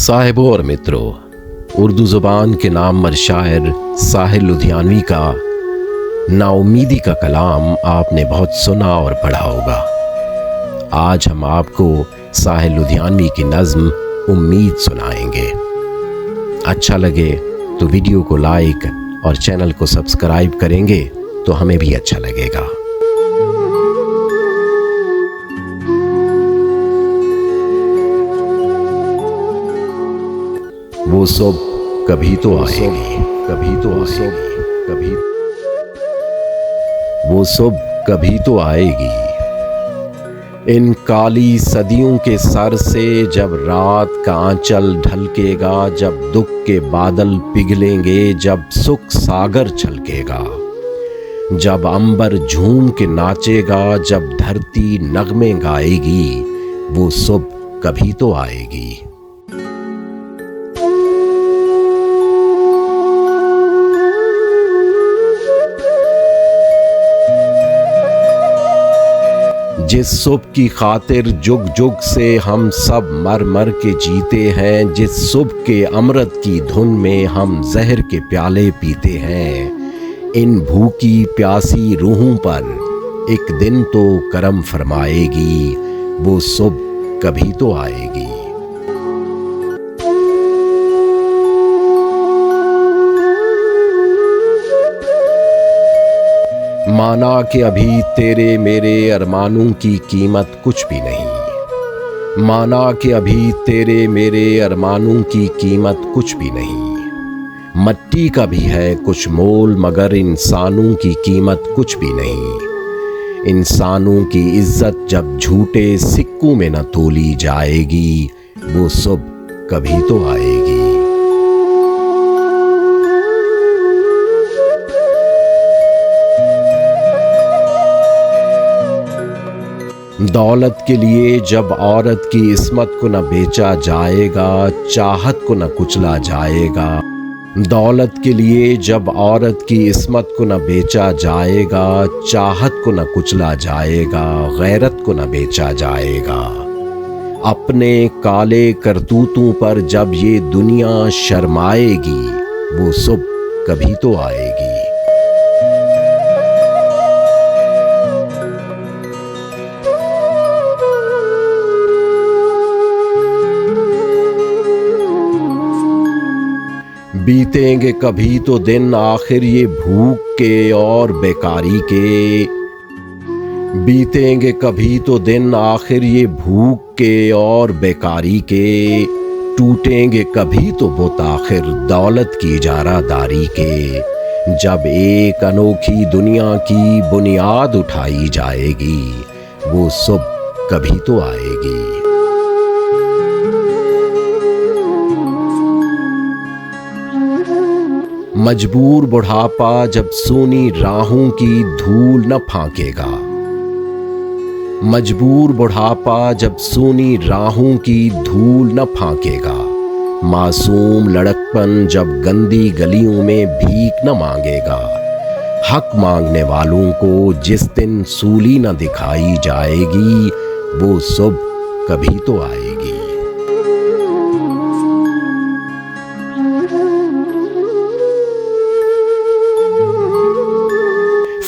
साहिबों और मित्रों, उर्दू ज़ुबान के नामवर शायर साहिर लुधियानवी का नाउमीदी का कलाम आपने बहुत सुना और पढ़ा होगा। आज हम आपको साहिर लुधियानवी की नज़्म उम्मीद सुनाएंगे। अच्छा लगे तो वीडियो को लाइक और चैनल को सब्सक्राइब करेंगे तो हमें भी अच्छा लगेगा। वो सुबह कभी तो आएगी, कभी तो आएगी, कभी वो सुबह कभी तो आएगी। इन काली सदियों के सर से जब रात का आंचल ढलकेगा, जब दुख के बादल पिघलेंगे, जब सुख सागर छलकेगा, जब अंबर झूम के नाचेगा, जब धरती नगमे गाएगी, वो सुबह कभी तो आएगी। जिस सुबह की खातिर जुग जुग से हम सब मर मर के जीते हैं, जिस सुबह के अमृत की धुन में हम जहर के प्याले पीते हैं, इन भूखी प्यासी रूहों पर एक दिन तो करम फरमाएगी, वो सुबह कभी तो आएगी। माना कि अभी तेरे मेरे अरमानों की कीमत कुछ भी नहीं, माना कि अभी तेरे मेरे अरमानों की कीमत कुछ भी नहीं। मट्टी का भी है कुछ मोल मगर इंसानों की कीमत कुछ भी नहीं। इंसानों की इज्जत जब झूठे सिक्कों में न तोली जाएगी, वो सुबह कभी तो आएगी। दौलत के लिए जब औरत की इस्मत को न बेचा जाएगा, चाहत को न कुचला जाएगा। दौलत के लिए जब औरत की इस्मत को न बेचा जाएगा, चाहत को न कुचला जाएगा, गैरत को न बेचा जाएगा। अपने काले करतूतों पर जब ये दुनिया शर्माएगी, वो सुबह कभी तो आएगी। बीतेंगे कभी तो दिन आखिर ये भूख के और बेकारी के, बीतेंगे कभी तो दिन आखिर ये भूख के और बेकारी के। टूटेंगे कभी तो बुत आखिर दौलत की इजारादारी के, जब एक अनोखी दुनिया की बुनियाद उठाई जाएगी, वो सुबह कभी तो आएगी। मजबूर बुढ़ापा जब सूनी राहों की धूल न फांकेगा, मजबूर बुढ़ापा जब सूनी राहों की धूल न फांकेगा। मासूम लड़कपन जब गंदी गलियों में भीख न मांगेगा, हक मांगने वालों को जिस दिन सूली न दिखाई जाएगी, वो सुबह कभी तो आएगी।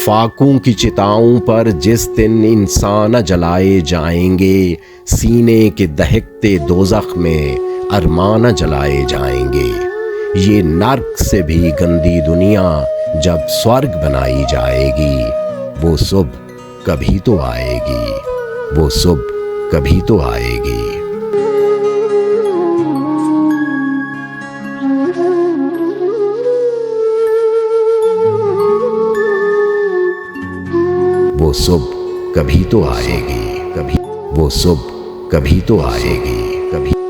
फाकों की चिताओं पर जिस दिन इंसान जलाए जाएंगे, सीने के दहकते दोज़ख में अरमान जलाए जाएंगे। ये नर्क से भी गंदी दुनिया जब स्वर्ग बनाई जाएगी, वो सुबह कभी तो आएगी, वो सुबह कभी तो आएगी। वो सुबह कभी तो आएगी, कभी वो सुबह कभी तो आएगी, कभी।